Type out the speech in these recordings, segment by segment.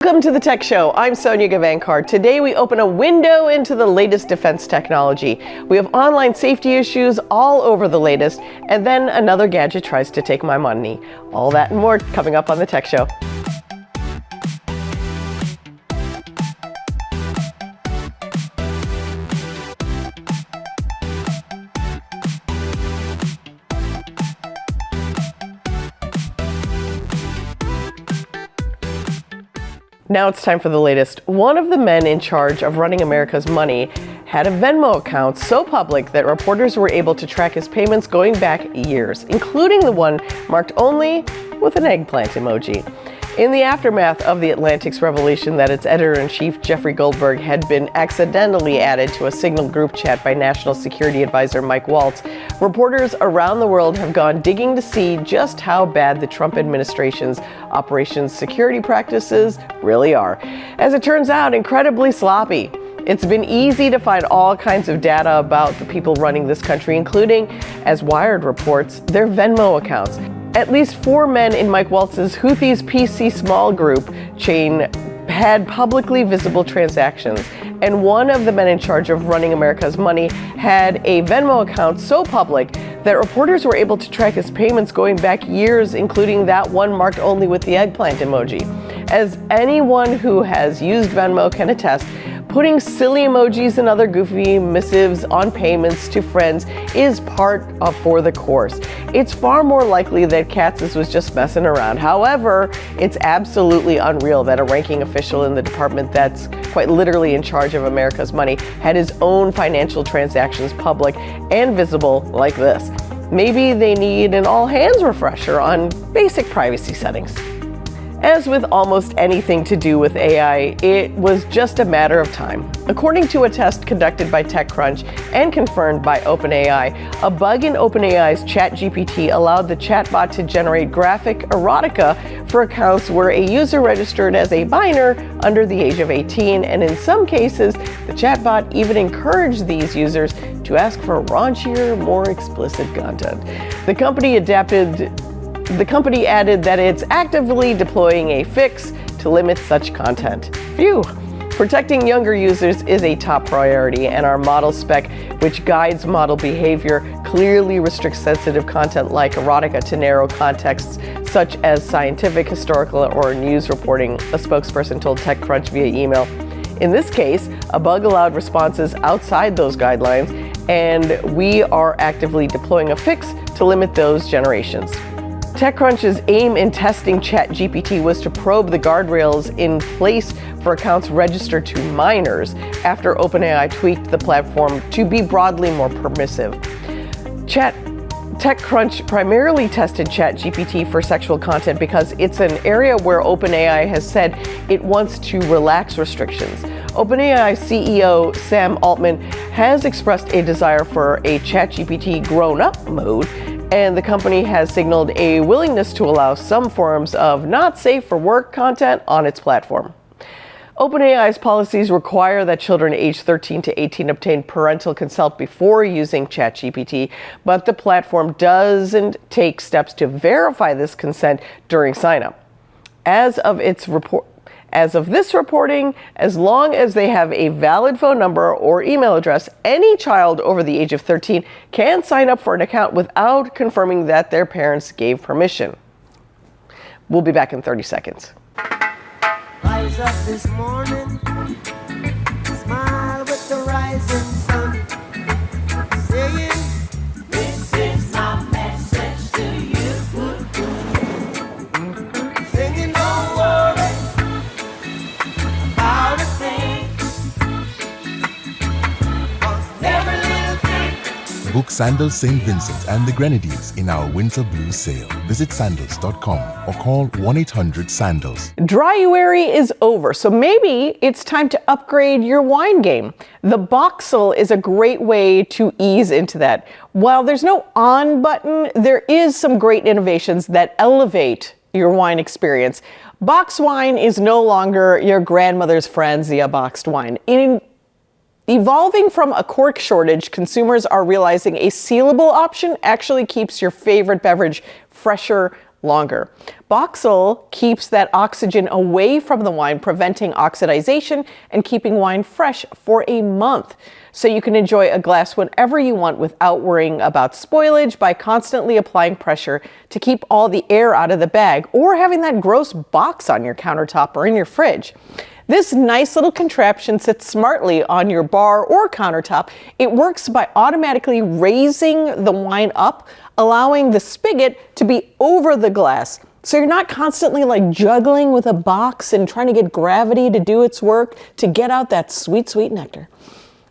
Welcome to the Tech Show. I'm Sonya Gavankar. Today we open a window into the latest defense technology. We have online safety issues all over the latest, and then another gadget tries to take my money. All that and more coming up on the Tech Show. Now it's time for the latest. One of the men in charge of running America's money had a Venmo account so public that reporters were able to track his payments going back years, including the one marked only with an eggplant emoji. In the aftermath of The Atlantic's revelation that its editor-in-chief, Jeffrey Goldberg, had been accidentally added to a Signal group chat by National Security Advisor Mike Waltz, reporters around the world have gone digging to see just how bad the Trump administration's operations security practices really are. As it turns out, incredibly sloppy. It's been easy to find all kinds of data about the people running this country, including, as Wired reports, their Venmo accounts. At least 4 men in Mike Waltz's Houthis PC small group chain had publicly visible transactions, and one of the men in charge of running America's money had a Venmo account so public that reporters were able to track his payments going back years, including that one marked only with the eggplant emoji. As anyone who has used Venmo can attest, putting silly emojis and other goofy missives on payments to friends is part of for the course. It's far more likely that Katz's was just messing around. However, it's absolutely unreal that a ranking official in the department that's quite literally in charge of America's money had his own financial transactions public and visible like this. Maybe they need an all-hands refresher on basic privacy settings. As with almost anything to do with AI, it was just a matter of time. According to a test conducted by TechCrunch and confirmed by OpenAI, a bug in OpenAI's ChatGPT allowed the chatbot to generate graphic erotica for accounts where a user registered as a minor under the age of 18, and in some cases, the chatbot even encouraged these users to ask for raunchier, more explicit content. The company added that it's actively deploying a fix to limit such content. Phew! Protecting younger users is a top priority, and our model spec, which guides model behavior, clearly restricts sensitive content like erotica to narrow contexts such as scientific, historical, or news reporting, a spokesperson told TechCrunch via email. In this case, a bug allowed responses outside those guidelines, and we are actively deploying a fix to limit those generations. TechCrunch's aim in testing ChatGPT was to probe the guardrails in place for accounts registered to minors after OpenAI tweaked the platform to be broadly more permissive. TechCrunch primarily tested ChatGPT for sexual content because it's an area where OpenAI has said it wants to relax restrictions. OpenAI CEO Sam Altman has expressed a desire for a ChatGPT grown-up mode, and the company has signaled a willingness to allow some forms of not safe for work content on its platform. OpenAI's policies require that children aged 13 to 18 obtain parental consent before using ChatGPT, but the platform doesn't take steps to verify this consent during sign-up. As of this reporting, as long as they have a valid phone number or email address, any child over the age of 13 can sign up for an account without confirming that their parents gave permission. We'll be back in 30 seconds. Rise up this morning, smile with the rising sun, saying, this is my message to you. Singing, don't worry about a thing, 'cause every little thing. Book Sandals St. Vincent and the Grenadines in our Winter Blue sale. Visit sandals.com or call 1-800-SANDALS. Dryuary is over, so maybe it's time to upgrade your wine game. The Boxel is a great way to ease into that. While there's no on button, there is some great innovations that elevate your wine experience. Box wine is no longer your grandmother's Franzia boxed wine. Evolving from a cork shortage, consumers are realizing a sealable option actually keeps your favorite beverage fresher longer. Boxel keeps that oxygen away from the wine, preventing oxidization and keeping wine fresh for a month. So you can enjoy a glass whenever you want without worrying about spoilage by constantly applying pressure to keep all the air out of the bag or having that gross box on your countertop or in your fridge. This nice little contraption sits smartly on your bar or countertop. It works by automatically raising the wine up, allowing the spigot to be over the glass. So you're not constantly like juggling with a box and trying to get gravity to do its work to get out that sweet, sweet nectar.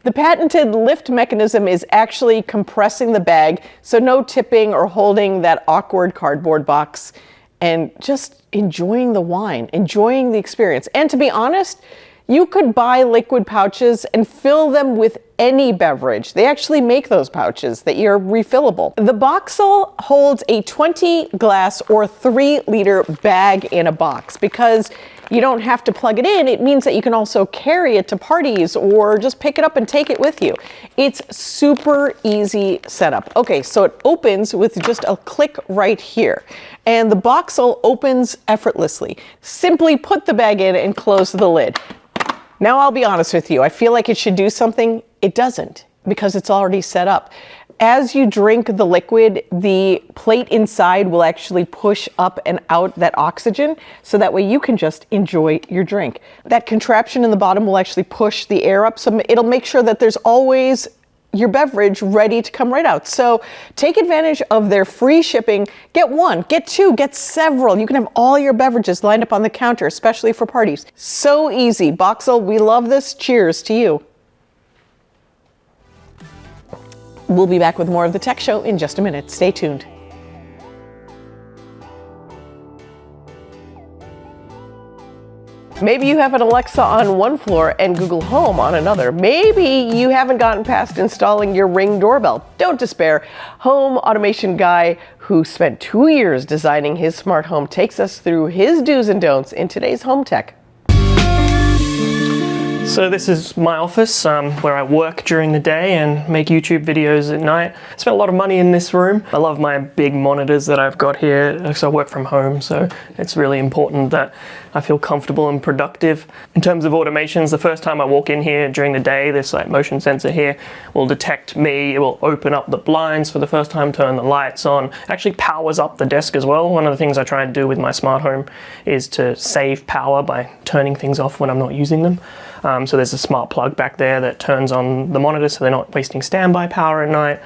The patented lift mechanism is actually compressing the bag, so no tipping or holding that awkward cardboard box, and just enjoying the wine, enjoying the experience. And to be honest, you could buy liquid pouches and fill them with any beverage. They actually make those pouches that are refillable. The Boxel holds a 20 glass or 3-liter bag in a box. Because you don't have to plug it in, it means that you can also carry it to parties or just pick it up and take it with you. It's super easy setup. Okay, so it opens with just a click right here. And the Boxel opens effortlessly. Simply put the bag in and close the lid. Now I'll be honest with you, I feel like it should do something. It doesn't, because it's already set up. As you drink the liquid, the plate inside will actually push up and out that oxygen, so that way you can just enjoy your drink. That contraption in the bottom will actually push the air up, so it'll make sure that there's always your beverage ready to come right out. So take advantage of their free shipping. Get one, get two, get several. You can have all your beverages lined up on the counter, especially for parties. So easy. Boxel, we love this. Cheers to you. We'll be back with more of the Tech Show in just a minute. Stay tuned. Maybe you have an Alexa on one floor and Google Home on another. Maybe you haven't gotten past installing your Ring doorbell. Don't despair. Home automation guy who spent 2 years designing his smart home takes us through his do's and don'ts in today's home tech. So this is my office where I work during the day and make YouTube videos at night. I spent a lot of money in this room. I love my big monitors that I've got here because I work from home, so it's really important that I feel comfortable and productive. In terms of automations, the first time I walk in here during the day, this like motion sensor here will detect me. It will open up the blinds for the first time, turn the lights on. It actually powers up the desk as well. One of the things I try to do with my smart home is to save power by turning things off when I'm not using them. So there's a smart plug back there that turns on the monitor so they're not wasting standby power at night.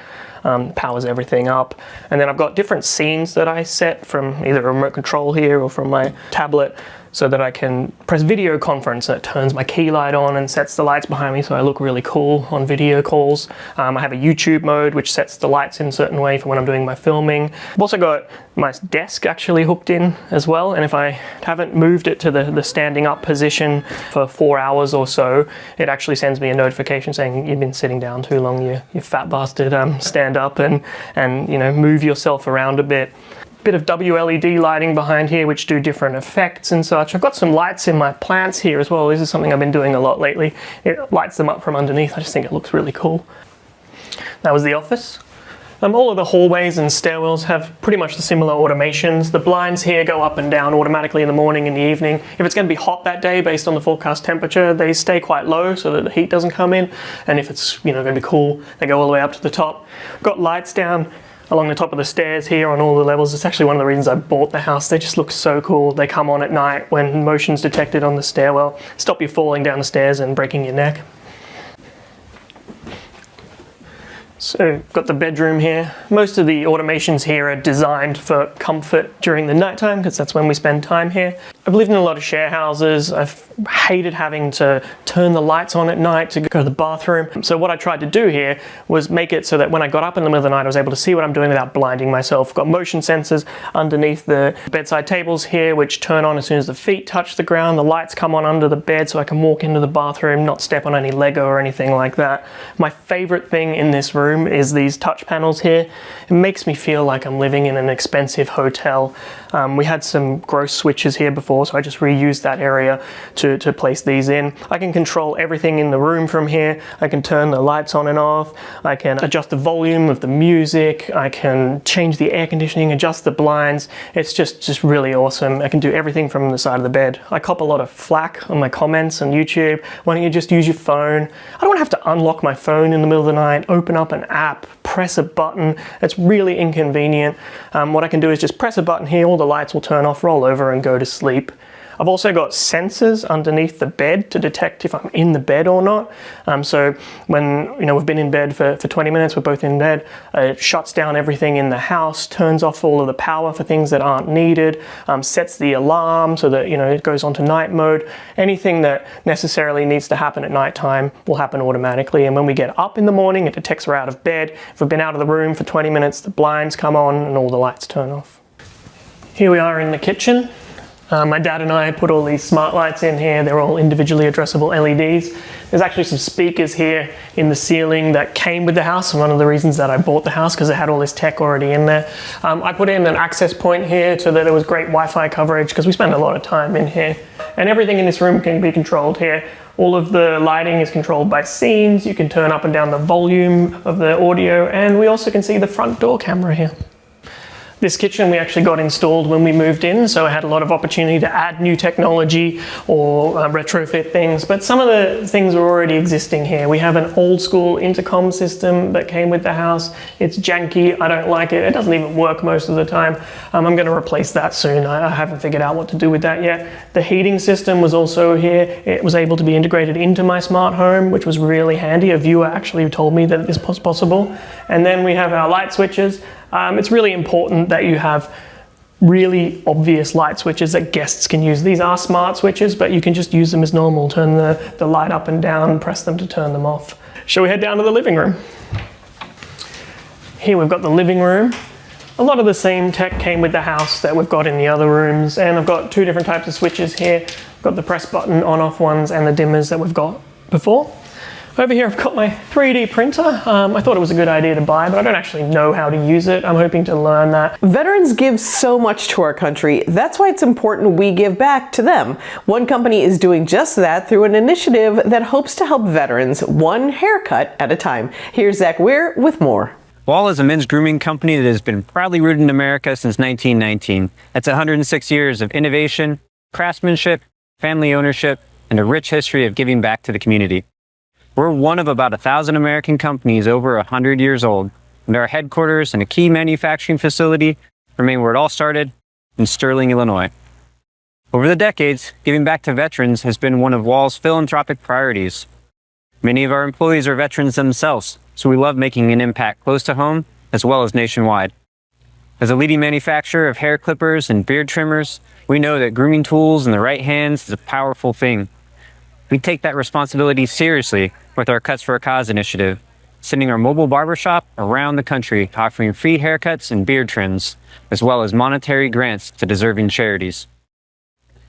Powers everything up. And then I've got different scenes that I set from either a remote control here or from my tablet, so that I can press video conference and it turns my key light on and sets the lights behind me so I look really cool on video calls. I have a YouTube mode which sets the lights in a certain way for when I'm doing my filming. I've also got my desk actually hooked in as well, and if I haven't moved it to the standing up position for 4 hours or so, it actually sends me a notification saying you've been sitting down too long, you fat bastard, stand up and you know, move yourself around a bit. Bit of WLED lighting behind here which do different effects and such. I've got some lights in my plants here as well. This is something I've been doing a lot lately. It lights them up from underneath. I just think it looks really cool. That was the office. All of the hallways and stairwells have pretty much the similar automations. The blinds here go up and down automatically in the morning and the evening. If it's going to be hot that day based on the forecast temperature, they stay quite low so that the heat doesn't come in. And if it's going to be cool, they go all the way up to the top. Got lights down along the top of the stairs here on all the levels. It's actually one of the reasons I bought the house. They just look so cool. They come on at night when motion's detected on the stairwell. Stop you falling down the stairs and breaking your neck. So, got the bedroom here. Most of the automations here are designed for comfort during the nighttime because that's when we spend time here. I've lived in a lot of share houses. I've hated having to turn the lights on at night to go to the bathroom. So what I tried to do here was make it so that when I got up in the middle of the night, I was able to see what I'm doing without blinding myself. Got motion sensors underneath the bedside tables here, which turn on as soon as the feet touch the ground. The lights come on under the bed so I can walk into the bathroom, not step on any Lego or anything like that. My favorite thing in this room is these touch panels here. It makes me feel like I'm living in an expensive hotel. We had some gross switches here before, so I just reused that area to place these in. I can control everything in the room from here. I can turn the lights on and off. I can adjust the volume of the music. I can change the air conditioning, adjust the blinds. It's just really awesome. I can do everything from the side of the bed. I cop a lot of flack on my comments on YouTube. Why don't you just use your phone? I don't have to unlock my phone in the middle of the night, open up an app, press a button. It's really inconvenient. What I can do is just press a button here, all the lights will turn off, roll over and go to sleep. I've also got sensors underneath the bed to detect if I'm in the bed or not. So when we've been in bed for 20 minutes, we're both in bed, it shuts down everything in the house, turns off all of the power for things that aren't needed, sets the alarm so that it goes onto night mode. Anything that necessarily needs to happen at nighttime will happen automatically. And when we get up in the morning, it detects we're out of bed. If we've been out of the room for 20 minutes, the blinds come on and all the lights turn off. Here we are in the kitchen. My dad and I put all these smart lights in here. They're all individually addressable LEDs. There's actually some speakers here in the ceiling that came with the house, and one of the reasons that I bought the house because it had all this tech already in there. I put in an access point here so that there was great Wi-Fi coverage because we spend a lot of time in here. And everything in this room can be controlled here. All of the lighting is controlled by scenes. You can turn up and down the volume of the audio, and we also can see the front door camera here. This kitchen we actually got installed when we moved in, so I had a lot of opportunity to add new technology or retrofit things, but some of the things are already existing here. We have an old school intercom system that came with the house. It's janky, I don't like it, it doesn't even work most of the time. I'm going to replace that soon. I haven't figured out what to do with that yet. The heating system was also here. It was able to be integrated into my smart home, which was really handy. A viewer actually told me that this was possible. And then we have our light switches. It's really important that you have really obvious light switches that guests can use. These are smart switches, but you can just use them as normal. Turn the light up and down, press them to turn them off. Shall we head down to the living room? Here we've got the living room. A lot of the same tech came with the house that we've got in the other rooms, and I've got two different types of switches here. I've got the press button on-off ones and the dimmers that we've got before. Over here I've got my 3D printer. I thought it was a good idea to buy, but I don't actually know how to use it. I'm hoping to learn that. Veterans give so much to our country. That's why it's important we give back to them. One company is doing just that through an initiative that hopes to help veterans one haircut at a time. Here's Zach Weir with more. Wahl is a men's grooming company that has been proudly rooted in America since 1919. That's 106 years of innovation, craftsmanship, family ownership, and a rich history of giving back to the community. We're one of about 1,000 American companies over 100 years old, and our headquarters and a key manufacturing facility remain where it all started, in Sterling, Illinois. Over the decades, giving back to veterans has been one of Wahl's philanthropic priorities. Many of our employees are veterans themselves, so we love making an impact close to home as well as nationwide. As a leading manufacturer of hair clippers and beard trimmers, we know that grooming tools in the right hands is a powerful thing. We take that responsibility seriously with our Cuts for a Cause initiative, sending our mobile barbershop around the country offering free haircuts and beard trims, as well as monetary grants to deserving charities.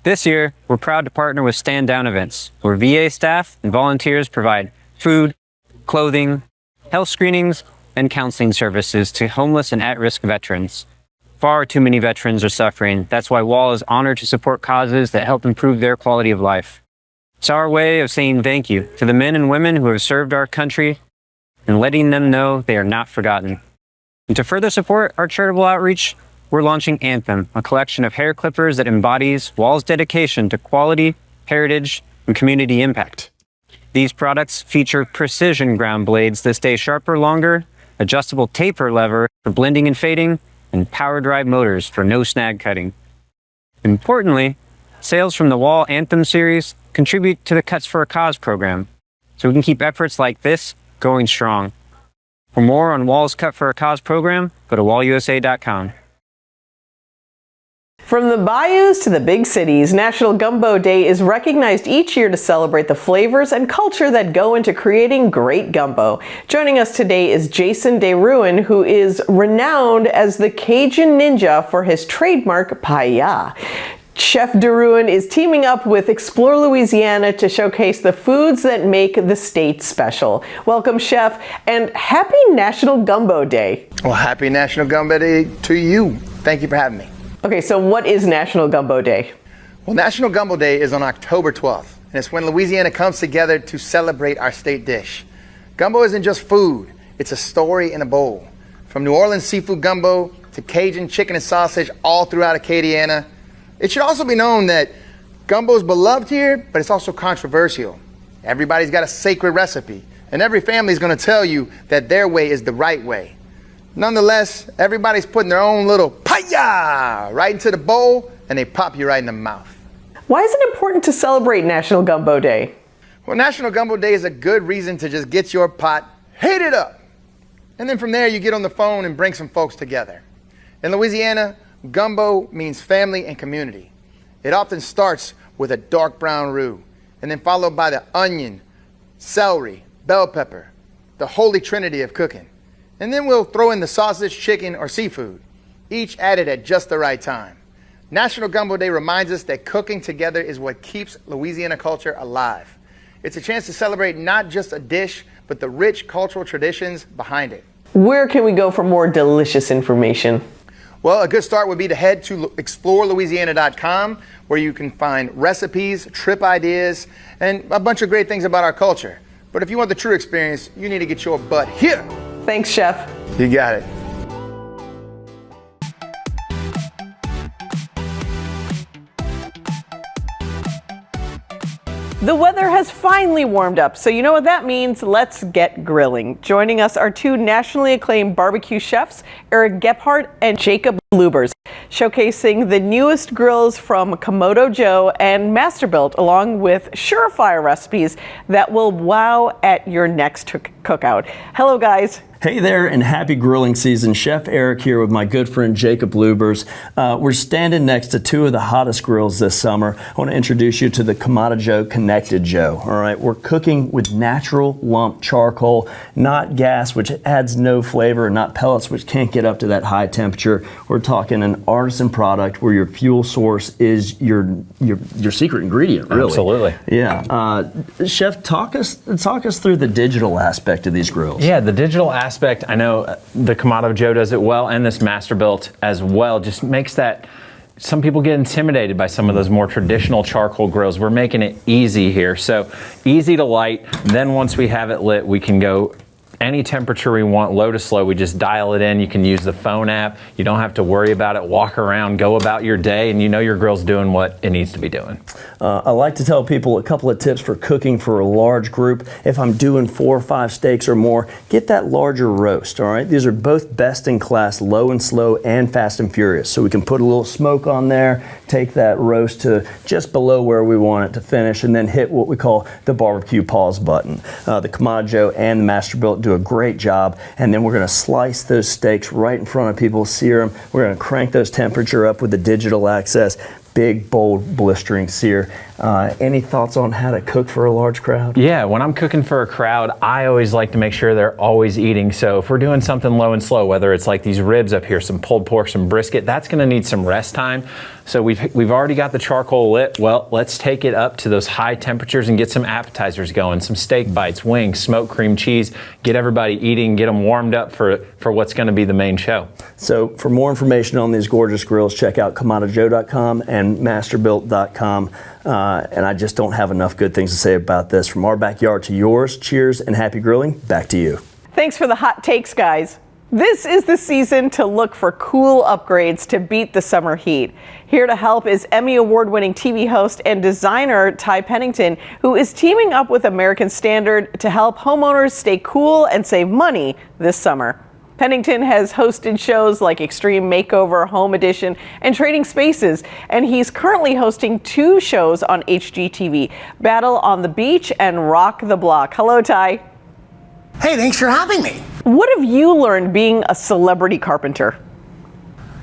This year, we're proud to partner with Stand Down Events, where VA staff and volunteers provide food, clothing, health screenings, and counseling services to homeless and at-risk veterans. Far too many veterans are suffering. That's why Wahl is honored to support causes that help improve their quality of life. It's our way of saying thank you to the men and women who have served our country and letting them know they are not forgotten. And to further support our charitable outreach, we're launching Anthem, a collection of hair clippers that embodies Wahl's dedication to quality, heritage, and community impact. These products feature precision ground blades that stay sharper longer, adjustable taper lever for blending and fading, and power drive motors for no snag cutting. Importantly, sales from the Wahl Anthem series contribute to the Cuts for a Cause program, so we can keep efforts like this going strong. For more on Wahl's Cut for a Cause program, go to wahlusa.com. From the bayous to the big cities, National Gumbo Day is recognized each year to celebrate the flavors and culture that go into creating great gumbo. Joining us today is Jason Duan, who is renowned as the Cajun Ninja for his trademark paella. Chef Duan is teaming up with Explore Louisiana to showcase the foods that make the state special. Welcome, Chef, and happy National Gumbo Day. Well, happy National Gumbo Day to you. Thank you for having me. Okay, so what is National Gumbo Day? Well, National Gumbo Day is on October 12th, and it's when Louisiana comes together to celebrate our state dish. Gumbo isn't just food, it's a story in a bowl. From New Orleans seafood gumbo to Cajun chicken and sausage all throughout Acadiana. It should also be known that gumbo is beloved here, but it's also controversial. Everybody's got a sacred recipe, and every family is going to tell you that their way is the right way. Nonetheless, everybody's putting their own little paya right into the bowl, and they pop you right in the mouth. Why is it important to celebrate National Gumbo Day? Well, National Gumbo Day is a good reason to just get your pot heated up. And then from there, you get on the phone and bring some folks together. In Louisiana, gumbo means family and community. It often starts with a dark brown roux, and then followed by the onion, celery, bell pepper, the holy trinity of cooking. And then we'll throw in the sausage, chicken, or seafood, each added at just the right time. National Gumbo Day reminds us that cooking together is what keeps Louisiana culture alive. It's a chance to celebrate not just a dish, but the rich cultural traditions behind it. Where can we go for more delicious information? Well, a good start would be to head to explorelouisiana.com, where you can find recipes, trip ideas, and a bunch of great things about our culture. But if you want the true experience, you need to get your butt here. Thanks, Chef. You got it. The weather has finally warmed up, so you know what that means. Let's get grilling. Joining us are two nationally acclaimed barbecue chefs, Eric Gephardt and Jacob Lubers, showcasing the newest grills from Kamado Joe and Masterbuilt, along with surefire recipes that will wow at your next cookout. Hello, guys. Hey there, and happy grilling season. Chef Eric here with my good friend Jacob Lubers. We're standing next to two of the hottest grills this summer. I want to introduce you to the Kamado Joe Connected Joe. All right, we're cooking with natural lump charcoal, not gas, which adds no flavor, and not pellets, which can't get up to that high temperature. We're talking an artisan product where your fuel source is your secret ingredient, really. Absolutely. Yeah. Chef, talk us through the digital aspect of these grills. Yeah, the digital aspect, I know the Kamado Joe does it well, and this Masterbuilt as well, just makes that, some people get intimidated by some of those more traditional charcoal grills. We're making it easy here. So easy to light, then once we have it lit, we can go any temperature we want, low to slow. We just dial it in. You can use the phone app. You don't have to worry about it. Walk around, go about your day, and you know your grill's doing what it needs to be doing. I like to tell people a couple of tips for cooking for a large group. If I'm doing 4 or 5 steaks or more, get that larger roast, all right? These are both best in class, low and slow and fast and furious. So we can put a little smoke on there, take that roast to just below where we want it to finish, and then hit what we call the barbecue pause button. The Kamado Joe and the Masterbuilt do a great job, and then we're going to slice those steaks right in front of people, sear them. We're going to crank those temperature up with the digital access. Big, bold, blistering sear. Any thoughts on how to cook for a large crowd? Yeah, when I'm cooking for a crowd, I always like to make sure they're always eating. So if we're doing something low and slow, whether it's like these ribs up here, some pulled pork, some brisket, that's gonna need some rest time. So we've already got the charcoal lit. Well, let's take it up to those high temperatures and get some appetizers going, some steak bites, wings, smoked cream cheese, get everybody eating, get them warmed up for what's gonna be the main show. So for more information on these gorgeous grills, check out KamadoJoe.com and Masterbuilt.com. And I just don't have enough good things to say about this. From our backyard to yours, cheers and happy grilling. Back to you. Thanks for the hot takes, guys. This is the season to look for cool upgrades to beat the summer heat. Here to help is Emmy Award-winning TV host and designer Ty Pennington, who is teaming up with American Standard to help homeowners stay cool and save money this summer. Pennington has hosted shows like Extreme Makeover, Home Edition, and Trading Spaces, and he's currently hosting 2 shows on HGTV, Battle on the Beach and Rock the Block. Hello, Ty. Hey, thanks for having me. What have you learned being a celebrity carpenter?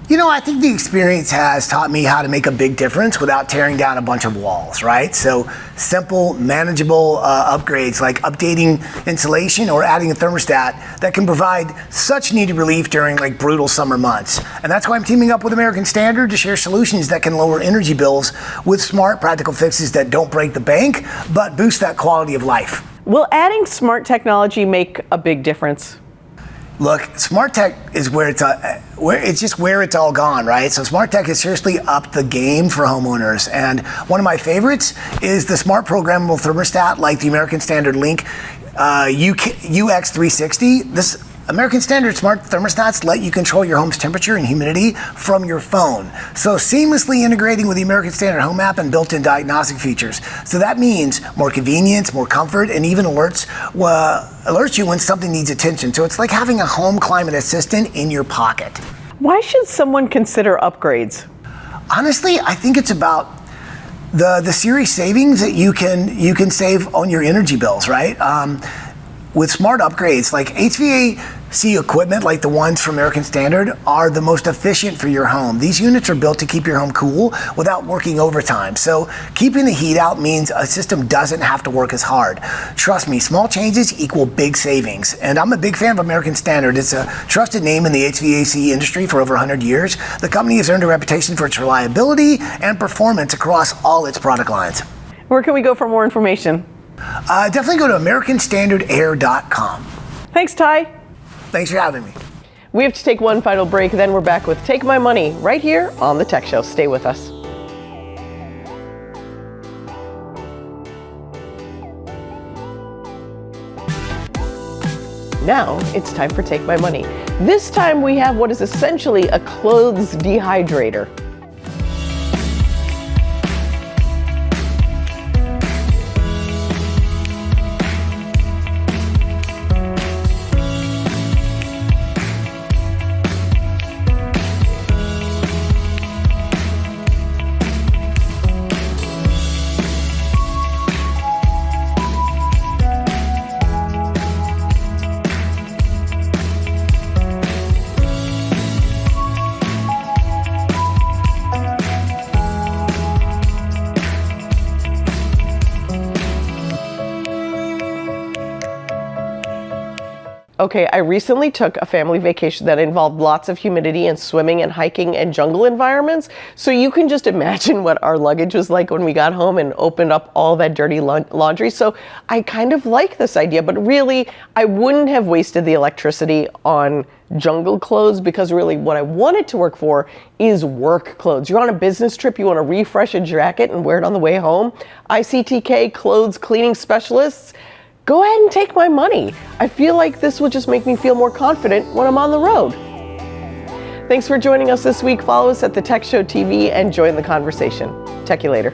You know, I think the experience has taught me how to make a big difference without tearing down a bunch of walls, right? So simple, manageable upgrades like updating insulation or adding a thermostat that can provide such needed relief during like brutal summer months. And that's why I'm teaming up with American Standard to share solutions that can lower energy bills with smart, practical fixes that don't break the bank, but boost that quality of life. Will adding smart technology make a big difference? Look, smart tech is where it's all gone, right? So smart tech has seriously upped the game for homeowners. And one of my favorites is the smart programmable thermostat, like the American Standard Link UX360. This American Standard smart thermostats let you control your home's temperature and humidity from your phone. So seamlessly integrating with the American Standard Home app and built-in diagnostic features. So that means more convenience, more comfort, and even alerts you when something needs attention. So it's like having a home climate assistant in your pocket. Why should someone consider upgrades? Honestly, I think it's about the serious savings that you can save on your energy bills, right? With smart upgrades, like HVAC equipment, like the ones from American Standard, are the most efficient for your home. These units are built to keep your home cool without working overtime. So keeping the heat out means a system doesn't have to work as hard. Trust me, small changes equal big savings. And I'm a big fan of American Standard. It's a trusted name in the HVAC industry for over 100 years. The company has earned a reputation for its reliability and performance across all its product lines. Where can we go for more information? Definitely go to AmericanStandardAir.com. Thanks, Ty. Thanks for having me. We have to take one final break, then we're back with Take My Money right here on The Tech Show. Stay with us. Now it's time for Take My Money. This time we have what is essentially a clothes dehydrator. Okay, I recently took a family vacation that involved lots of humidity and swimming and hiking and jungle environments. So you can just imagine what our luggage was like when we got home and opened up all that dirty laundry. So I kind of like this idea, but really I wouldn't have wasted the electricity on jungle clothes, because really what I want it to work for is work clothes. You're on a business trip, you want to refresh a jacket and wear it on the way home. ICTK clothes cleaning specialists, go ahead and take my money. I feel like this would just make me feel more confident when I'm on the road. Thanks for joining us this week. Follow us at The Tech Show TV and join the conversation. Check you later.